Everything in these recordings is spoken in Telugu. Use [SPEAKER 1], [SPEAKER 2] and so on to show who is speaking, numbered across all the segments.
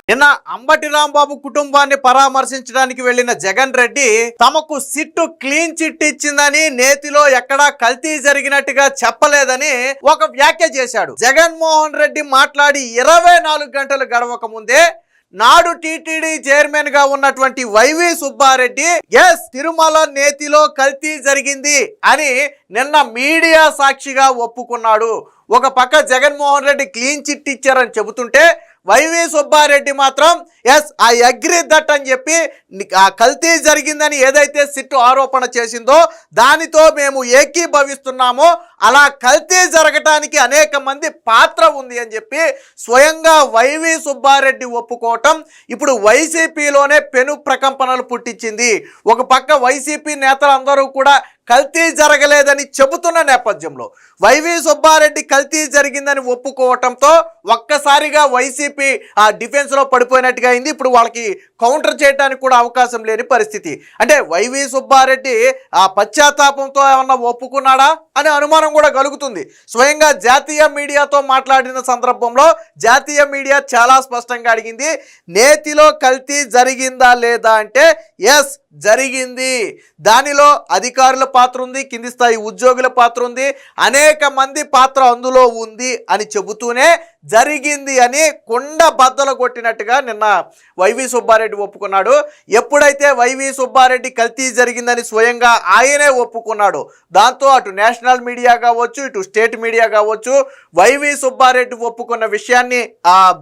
[SPEAKER 1] నిన్న అంబటి రాంబాబు కుటుంబాన్ని పరామర్శించడానికి వెళ్లిన జగన్ రెడ్డి తమకు సిట్టు క్లీన్ చిట్ ఇచ్చిందని, నేతిలో ఎక్కడా కల్తీ జరిగినట్టుగా చెప్పలేదని ఒక వ్యాఖ్య చేశాడు. జగన్మోహన్ రెడ్డి మాట్లాడి 24 గంటలు గడవక ముందే నాడు టీటీడీ చైర్మన్ గా ఉన్నటువంటి వైవి సుబ్బారెడ్డి తిరుమల నేతిలో కల్తీ జరిగింది అని నిన్న మీడియా సాక్షిగా ఒప్పుకున్నాడు. ఒక పక్క జగన్మోహన్ రెడ్డి క్లీన్ చిట్ ఇచ్చారని చెబుతుంటే వైవి సుబ్బారెడ్డి మాత్రం ఐ అగ్రీ దట్ అని చెప్పి ఆ కల్తీ జరిగిందని ఏదైతే సిట్టు ఆరోపణ చేసిందో దానితో మేము ఏకీభవిస్తున్నామో, అలా కల్తీ జరగటానికి అనేక మంది పాత్ర ఉంది అని చెప్పి స్వయంగా వైవి సుబ్బారెడ్డి ఒప్పుకోవటం ఇప్పుడు వైసీపీలోనే పెను ప్రకంపనలు పుట్టించింది. ఒక పక్క వైసీపీ నేతలందరూ కూడా కల్తీ జరగలేదని చెబుతున్న నేపథ్యంలో వైవి సుబ్బారెడ్డి కల్తీ జరిగిందని ఒప్పుకోవటంతో ఒక్కసారిగా వైసీపీ ఆ డిఫెన్స్లో పడిపోయినట్టుగా అయింది. ఇప్పుడు వాళ్ళకి కౌంటర్ చేయడానికి కూడా అవకాశం లేని పరిస్థితి. అంటే వైవి సుబ్బారెడ్డి ఆ పశ్చాత్తాపంతో ఏమన్నా ఒప్పుకున్నాడా అనే అనుమానం కూడా కలుగుతుంది. స్వయంగా జాతీయ మీడియాతో మాట్లాడిన సందర్భంలో జాతీయ మీడియా చాలా స్పష్టంగా అడిగింది, నేతిలో కల్తీ జరిగిందా లేదా అంటే ఎస్ జరిగింది, దానిలో అధికారుల పాత్ర ఉంది, కింది స్థాయి ఉద్యోగుల పాత్ర ఉంది, అనేక మంది పాత్ర అందులో ఉంది అని చెబుతూనే జరిగింది అని కుండ బద్దలు కొట్టినట్టుగా నిన్న వైవి సుబ్బారెడ్డి ఒప్పుకున్నాడు. ఎప్పుడైతే వైవి సుబ్బారెడ్డి కల్తీ జరిగిందని స్వయంగా ఆయనే ఒప్పుకున్నాడు, దాంతో అటు నేషనల్ మీడియా కావచ్చు, ఇటు స్టేట్ మీడియా కావచ్చు, వైవి సుబ్బారెడ్డి ఒప్పుకున్న విషయాన్ని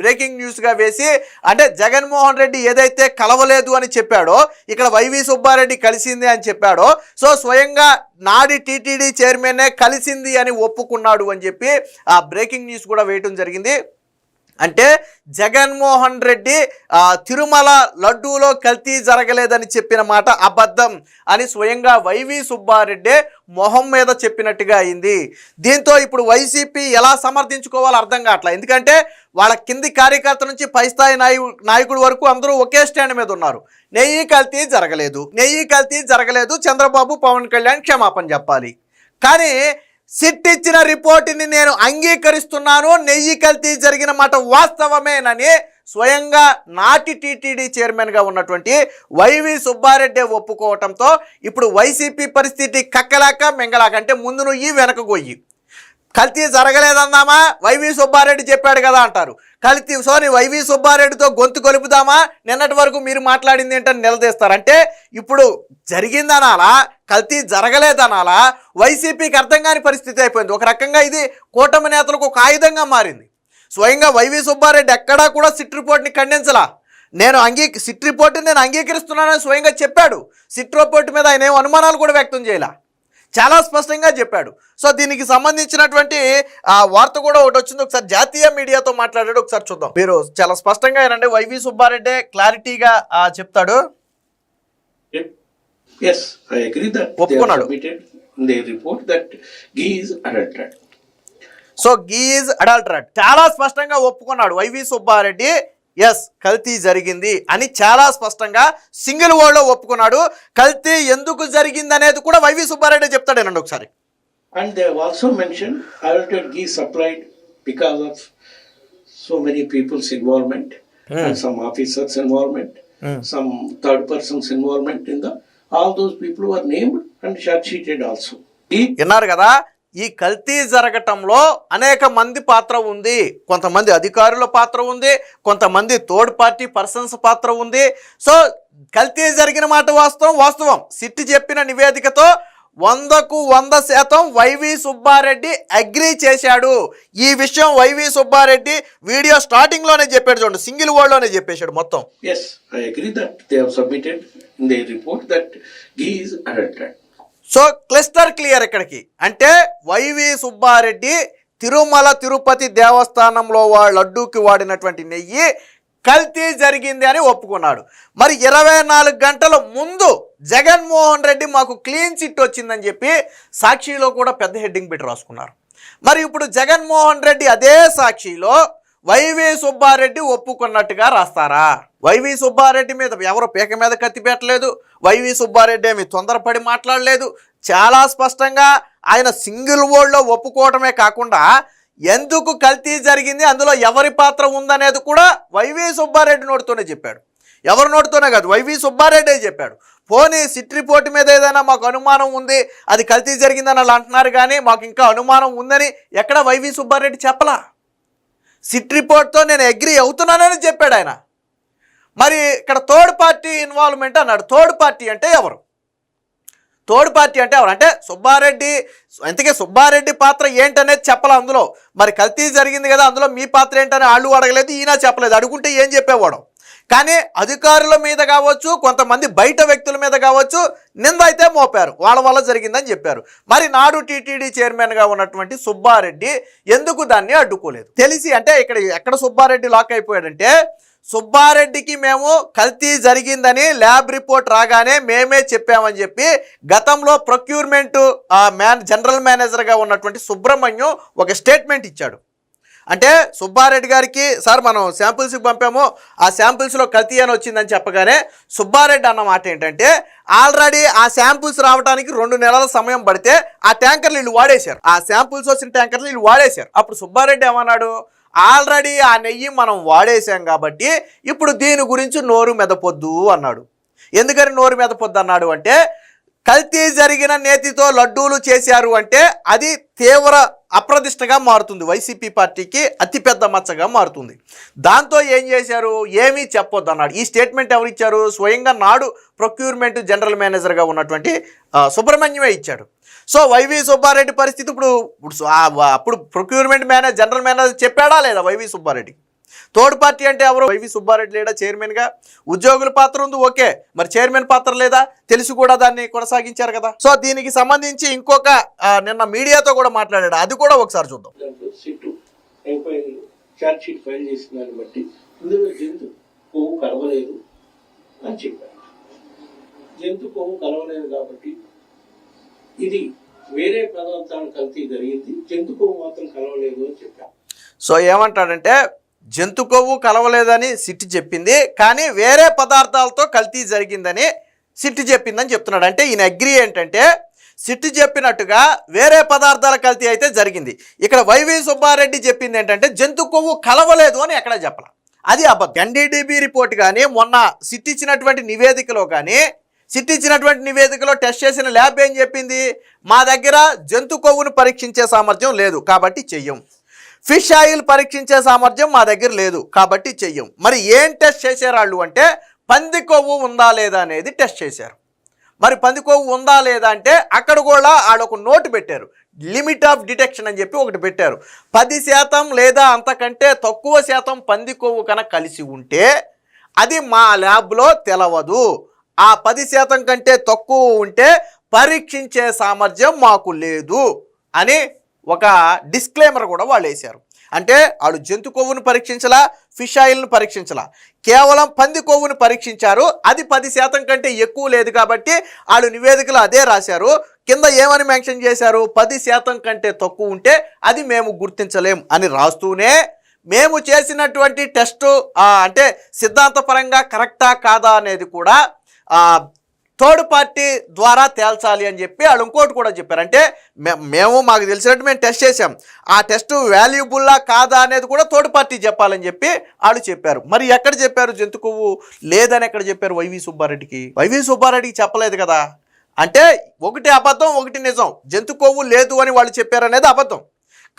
[SPEAKER 1] బ్రేకింగ్ న్యూస్గా వేసి, అంటే జగన్మోహన్ రెడ్డి ఏదైతే కలవలేదు అని చెప్పాడో ఇక్కడ వైవి సుబ్బారెడ్డి కలిసింది అని చెప్పాడో, సో స్వయంగా నాడి టీటీడీ చైర్మన్నే కలిసింది అని ఒప్పుకున్నాడు అని చెప్పి ఆ బ్రేకింగ్ న్యూస్ కూడా వేయటం జరిగింది. అంటే జగన్మోహన్ రెడ్డి తిరుమల లడ్డూలో కల్తీ జరగలేదని చెప్పిన మాట అబద్ధం అని స్వయంగా వైవి సుబ్బారెడ్డి మొహం మీద చెప్పినట్టుగా అయింది. దీంతో ఇప్పుడు వైసీపీ ఎలా సమర్థించుకోవాలో అర్థం కావట్లేదు. ఎందుకంటే వాళ్ళ కింది కార్యకర్త నుంచి పై స్థాయి నాయకుడి వరకు అందరూ ఒకే స్టాండ్ మీద ఉన్నారు. నెయ్యి కల్తీ జరగలేదు, చంద్రబాబు పవన్ కళ్యాణ్ క్షమాపణ చెప్పాలి. కానీ సిట్ ఇచ్చిన రిపోర్టుని నేను అంగీకరిస్తున్నాను, నెయ్యి కల్తీ జరిగిన మాట వాస్తవమేనని స్వయంగా నాటి టీటీడీ చైర్మన్గా ఉన్నటువంటి వైవి సుబ్బారెడ్డి ఒప్పుకోవటంతో ఇప్పుడు వైసీపీ పరిస్థితి కక్కలాక మెంగలాక, అంటే ముందు నుయ్యి వెనక గొయ్యి. కల్తీ జరగలేదన్నామా, వైవి సుబ్బారెడ్డి చెప్పాడు కదా అంటారు. కల్తీ వైవి సుబ్బారెడ్డితో గొంతు కొలుపుదామా, నిన్నటి వరకు మీరు మాట్లాడింది ఏంటని నిలదీస్తారు. అంటే ఇప్పుడు జరిగిందనాలా, కల్తీ జరగలేదనాలా, వైసీపీకి అర్థం కాని పరిస్థితి అయిపోయింది. ఒక రకంగా ఇది కూటమి నేతలకు ఒక ఆయుధంగా మారింది. స్వయంగా వైవి సుబ్బారెడ్డి ఎక్కడా కూడా సిట్ రిపోర్ట్ని ఖండించలా. సిట్ రిపోర్ట్ని నేను అంగీకరిస్తున్నానని స్వయంగా చెప్పాడు. సిట్ రిపోర్ట్ మీద ఆయన ఏం అనుమానాలు కూడా వ్యక్తం చేయలే, చాలా స్పష్టంగా చెప్పాడు. సో దీనికి సంబంధించినటువంటి వార్త కూడా ఒకటి వచ్చింది. ఒకసారి జాతీయ మీడియాతో మాట్లాడాడు, ఒకసారి చూద్దాం. మీరు చాలా స్పష్టంగా ఏనండి వైవి సుబ్బారెడ్డి క్లారిటీగా చెప్తాడు. ఒప్పుకున్నాడు. సో ఘీ ఈజ్ అడల్టరేట్ చాలా స్పష్టంగా ఒప్పుకున్నాడు వైవి సుబ్బారెడ్డి. కల్తీ జరిగింది అని చాలా స్పష్టంగా సింగిల్ వర్డ్లో ఒప్పుకున్నాడు. కల్తీ ఎందుకు జరిగింది అనేది కూడా వైవి సుబ్బారెడ్డి చెప్తాడేనండి ఒకసారి.
[SPEAKER 2] And they have also mentioned adulterated ghee supplied because of so many people's involvement and some officers' involvement, some third persons' involvement in all those people who are named and charge-sheeted also.
[SPEAKER 1] విన్నారు కదా, ఈ కల్తీ జరగటంలో అనేక మంది పాత్ర ఉంది. కొంతమంది అధికారుల పాత్ర ఉంది, కొంతమంది థర్డ్ పార్టీ పర్సన్స్ పాత్ర ఉంది. సో కల్తీ జరిగిన మాట వాస్తవం. సిట్ చెప్పిన నివేదికతో 100కు 100% వైవి సుబ్బారెడ్డి అగ్రీ చేశాడు. ఈ విషయం వైవి సుబ్బారెడ్డి వీడియో స్టార్టింగ్ లోనే చెప్పాడు, చూడండి, సింగిల్ వర్డ్ లోనే చెప్పేశాడు మొత్తం.
[SPEAKER 2] I agree that they have submitted in their report that ghee is adulterated.
[SPEAKER 1] So క్లిస్టర్ క్లియర్ ఇక్కడికి. అంటే వైవి సుబ్బారెడ్డి తిరుమల తిరుపతి దేవస్థానంలో లడ్డూకి వాడినటువంటి నెయ్యి కల్తీ జరిగింది అని ఒప్పుకున్నాడు. మరి 24 గంటల ముందు జగన్మోహన్ రెడ్డి మాకు క్లీన్ చిట్ వచ్చిందని చెప్పి సాక్షిలో కూడా పెద్ద హెడ్డింగ్ పెట్టి రాసుకున్నారు. మరి ఇప్పుడు జగన్మోహన్ రెడ్డి అదే సాక్షిలో వైవి సుబ్బారెడ్డి ఒప్పుకున్నట్టుగా రాస్తారా? వైవి సుబ్బారెడ్డి మీద ఎవరో పీక మీద కత్తి పెట్టలేదు, వైవి సుబ్బారెడ్డి ఏమి తొందరపడి మాట్లాడలేదు. చాలా స్పష్టంగా ఆయన సింగిల్ వర్డ్లో ఒప్పుకోవడమే కాకుండా ఎందుకు కల్తీ జరిగింది, అందులో ఎవరి పాత్ర ఉందనేది కూడా వైవి సుబ్బారెడ్డి నోటితోనే చెప్పాడు. ఎవరి నోటితోనే కాదు, వైవి సుబ్బారెడ్డే చెప్పాడు. పోనీ సిట్ రిపోర్ట్ మీద ఏదైనా మాకు అనుమానం ఉంది, అది కల్తీ జరిగిందని వాళ్ళు అంటున్నారు, కానీ మాకు ఇంకా అనుమానం ఉందని ఎక్కడ వైవి సుబ్బారెడ్డి చెప్పలా. సిట్ రిపోర్ట్తో నేను అగ్రీ అవుతున్నానని చెప్పాడు ఆయన. మరి ఇక్కడ థర్డ్ పార్టీ ఇన్వాల్వ్మెంట్ అన్నాడు. థర్డ్ పార్టీ అంటే ఎవరు? థర్డ్ పార్టీ అంటే ఎవరు అంటే సుబ్బారెడ్డి. ఇంతకీ సుబ్బారెడ్డి పాత్ర ఏంటనేది చెప్పాలి అందులో. మరి కల్తీ జరిగింది కదా, అందులో మీ పాత్ర ఏంటని వాళ్ళు అడగలేదు, ఈయన చెప్పలేదు. అడుగుంటే ఏం చెప్పేవాడు? కానీ అధికారుల మీద కావచ్చు, కొంతమంది బయట వ్యక్తుల మీద కావచ్చు నింద అయితే మోపారు, వాళ్ళ వల్ల జరిగిందని చెప్పారు. మరి నాడు టీటీడీ చైర్మన్గా ఉన్నటువంటి సుబ్బారెడ్డి ఎందుకు దాన్ని అడ్డుకోలేదు? తెలిసి అంటే ఎక్కడ సుబ్బారెడ్డి లాక్ అయిపోయాడంటే, సుబ్బారెడ్డికి మేము కల్తీ జరిగిందని ల్యాబ్ రిపోర్ట్ రాగానే మేమే చెప్పామని చెప్పి గతంలో ప్రొక్యూర్మెంట్ జనరల్ మేనేజర్గా ఉన్నటువంటి సుబ్రహ్మణ్యం ఒక స్టేట్మెంట్ ఇచ్చాడు. అంటే సుబ్బారెడ్డి గారికి సార్ మనం శాంపిల్స్కి పంపాము, ఆ శాంపిల్స్లో కల్తీ అని వచ్చిందని చెప్పగానే సుబ్బారెడ్డి అన్న మాట ఏంటంటే, ఆల్రెడీ ఆ శాంపిల్స్ రావడానికి 2 నెలల సమయం పడితే ఆ ట్యాంకర్లు వీళ్ళు వాడేశారు, ఆ శాంపిల్స్ వచ్చిన ట్యాంకర్లు వీళ్ళు వాడేశారు. అప్పుడు సుబ్బారెడ్డి ఏమన్నాడు, ఆల్రెడీ ఆ నెయ్యి మనం వాడేసాం కాబట్టి ఇప్పుడు దీని గురించి నోరు మెదపొద్దు అన్నాడు. ఎందుకని నోరు మెదపొద్దు అన్నాడు అంటే, కల్తీ జరిగిన నేతితో లడ్డూలు చేశారు అంటే అది తీవ్ర అప్రదిష్టగా మారుతుంది, వైసీపీ పార్టీకి అతిపెద్ద మచ్చగా మారుతుంది. దాంతో ఏం చేశారు, ఏమీ చెప్పొద్దు అన్నాడు. ఈ స్టేట్మెంట్ ఎవరు ఇచ్చారు? స్వయంగా నాడు ప్రొక్యూర్మెంట్ జనరల్ మేనేజర్గా ఉన్నటువంటి సుబ్రహ్మణ్యమే ఇచ్చాడు. సో వైవి సుబ్బారెడ్డి పరిస్థితి అప్పుడు ప్రొక్యూర్మెంట్ జనరల్ మేనేజర్ చెప్పాడా లేదా వైవి సుబ్బారెడ్డి? థర్డ్ పార్టీ అంటే ఎవరు? వైవి సుబ్బారెడ్డి లేడా చైర్మన్గా? ఉద్యోగుల పాత్ర ఉంది, ఓకే, మరి చైర్మన్ పాత్ర లేదా? తెలిసి కూడా దాన్ని కొనసాగించారు కదా. సో దీనికి సంబంధించి ఇంకొక నిన్న మీడియాతో కూడా మాట్లాడాడు, అది కూడా ఒకసారి చూద్దాం.
[SPEAKER 2] ఛార్జ్ షీట్ ఫైల్ చేసిన దాన్ని బట్టి ఇందులో జంతు కొవ్వు కలవలేదు అని చెప్పారు. జంతు కొవ్వు కలవలేదు కాబట్టి ఇది వేరే పదార్థాల కల్తీ జరిగింది, జంతు కొవ్వు మాత్రం కలవలేదు అని చెప్పారు.
[SPEAKER 1] సో ఏమంటాడంటే, జంతు కొవ్వు కలవలేదని సిట్ చెప్పింది, కానీ వేరే పదార్థాలతో కల్తీ జరిగిందని సిట్ చెప్పిందని చెప్తున్నాడు. అంటే ఈయన అగ్రీ ఏంటంటే, సిట్ చెప్పినట్టుగా వేరే పదార్థాల కల్తీ అయితే జరిగింది. ఇక్కడ వైవి సుబ్బారెడ్డి చెప్పింది ఏంటంటే జంతు కొవ్వు కలవలేదు అని ఎక్కడ చెప్పాలి, అది అబద్ధం. ఎన్డీడీబీ రిపోర్ట్ కానీ మొన్న సిట్ ఇచ్చినటువంటి నివేదికలో కానీ, సిట్ ఇచ్చినటువంటి నివేదికలో టెస్ట్ చేసిన ల్యాబ్ ఏం చెప్పింది, మా దగ్గర జంతు కొవ్వును పరీక్షించే సామర్థ్యం లేదు కాబట్టి చెయ్యం, ఫిష్ ఆయిల్ పరీక్షించే సామర్థ్యం మా దగ్గర లేదు కాబట్టి చెయ్యం. మరి ఏం టెస్ట్ చేశారు వాళ్ళు అంటే, పంది కొవ్వు ఉందా లేదా అనేది టెస్ట్ చేశారు. మరి పంది కొవ్వు ఉందా లేదా అంటే అక్కడ కూడా వాళ్ళు ఒక నోటు పెట్టారు, లిమిట్ ఆఫ్ డిటెక్షన్ అని చెప్పి ఒకటి పెట్టారు. 10% లేదా అంతకంటే తక్కువ శాతం పంది కొవ్వు కనుక కలిసి ఉంటే అది మా ల్యాబ్లో తెలవదు, ఆ 10% కంటే తక్కువ ఉంటే పరీక్షించే సామర్థ్యం మాకు లేదు అని ఒక డిస్క్లైమర్ కూడా వాళ్ళు వేశారు. అంటే వాళ్ళు జంతు కొవ్వును పరీక్షించలా, ఫిష్ ఆయిల్ను పరీక్షించలా, కేవలం పంది కొవ్వును పరీక్షించారు. అది 10% కంటే ఎక్కువ లేదు కాబట్టి వాళ్ళు నివేదికలు అదే రాశారు. కింద ఏమని మెన్షన్ చేశారు, 10% కంటే తక్కువ ఉంటే అది మేము గుర్తించలేం అని రాస్తూనే, మేము చేసినటువంటి టెస్టు అంటే సిద్ధాంతపరంగా కరెక్టా కాదా అనేది కూడా థర్డ్ పార్టీ ద్వారా తేల్చాలి అని చెప్పి వాళ్ళు ఇంకోటి కూడా చెప్పారు. అంటే మాకు తెలిసినట్టు మేము టెస్ట్ చేసాం, ఆ టెస్ట్ వాల్యుబుల్లా కాదా అనేది కూడా థర్డ్ పార్టీ చెప్పాలని చెప్పి వాళ్ళు చెప్పారు. మరి ఎక్కడ చెప్పారు జంతు కొవ్వు లేదని ఎక్కడ చెప్పారు వైవి సుబ్బారెడ్డికి? వైవి సుబ్బారెడ్డికి చెప్పలేదు కదా. అంటే ఒకటి అబద్ధం ఒకటి నిజం. జంతు కొవ్వు లేదు అని వాళ్ళు చెప్పారు అనేది అబద్ధం,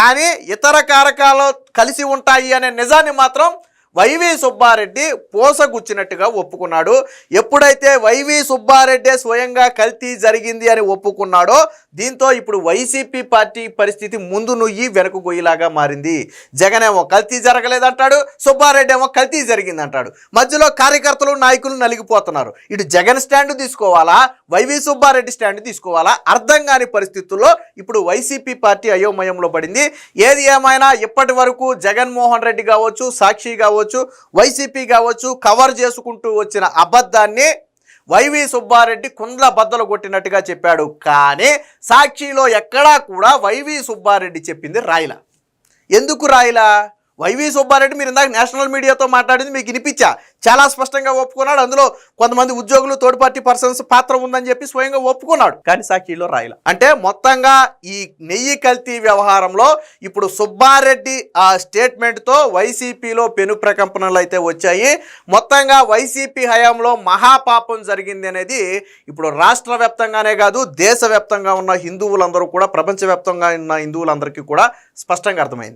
[SPEAKER 1] కానీ ఇతర కారకాలు కలిసి ఉంటాయి అనే నిజాన్ని మాత్రం వైవి సుబ్బారెడ్డి పోసగుచ్చినట్టుగా ఒప్పుకున్నాడు. ఎప్పుడైతే వైవి సుబ్బారెడ్డి స్వయంగా కల్తీ జరిగింది అని ఒప్పుకున్నాడో దీంతో ఇప్పుడు వైసీపీ పార్టీ పరిస్థితి ముందు నుయ్యి వెనక గొయ్యిలాగా మారింది. జగన్ ఏమో కల్తీ జరగలేదంటాడు, సుబ్బారెడ్డి ఏమో కల్తీ జరిగిందంటాడు. మధ్యలో కార్యకర్తలు నాయకులు నలిగిపోతున్నారు. ఇటు జగన్ స్టాండ్ తీసుకోవాలా, వైవి సుబ్బారెడ్డి స్టాండ్ తీసుకోవాలా, అర్థం కాని పరిస్థితుల్లో ఇప్పుడు వైసీపీ పార్టీ అయోమయంలో పడింది. ఏది ఏమైనా ఇప్పటి వరకు జగన్మోహన్ రెడ్డి కావచ్చు, సాక్షి కావచ్చు, వైసీపీ కావచ్చు కవర్ చేసుకుంటూ వచ్చిన అబద్ధాన్ని వైవి సుబ్బారెడ్డి కుండ్ల బద్దలు కొట్టినట్టుగా చెప్పాడు. కానీ సాక్షిలో ఎక్కడా కూడా వైవి సుబ్బారెడ్డి చెప్పింది రాయలా. ఎందుకు రాయలా? వైవి సుబ్బారెడ్డి మీరు ఇందాక నేషనల్ మీడియాతో మాట్లాడింది మీకు వినిపించా, చాలా స్పష్టంగా ఒప్పుకున్నాడు. అందులో కొంతమంది ఉద్యోగులు థర్డ్ పార్టీ పర్సన్స్ పాత్ర ఉందని చెప్పి స్వయంగా ఒప్పుకున్నాడు, కానీ సాక్షిలో రాయల. అంటే మొత్తంగా ఈ నెయ్యి కల్తీ వ్యవహారంలో ఇప్పుడు సుబ్బారెడ్డి ఆ స్టేట్మెంట్తో వైసీపీలో పెను ప్రకంపనలు అయితే వచ్చాయి. మొత్తంగా వైసీపీ హయాంలో మహాపాపం జరిగింది అనేది ఇప్పుడు రాష్ట్ర వ్యాప్తంగానే కాదు, దేశవ్యాప్తంగా ఉన్న హిందువులందరూ కూడా, ప్రపంచవ్యాప్తంగా ఉన్న హిందువులందరికీ కూడా స్పష్టంగా అర్థమైంది.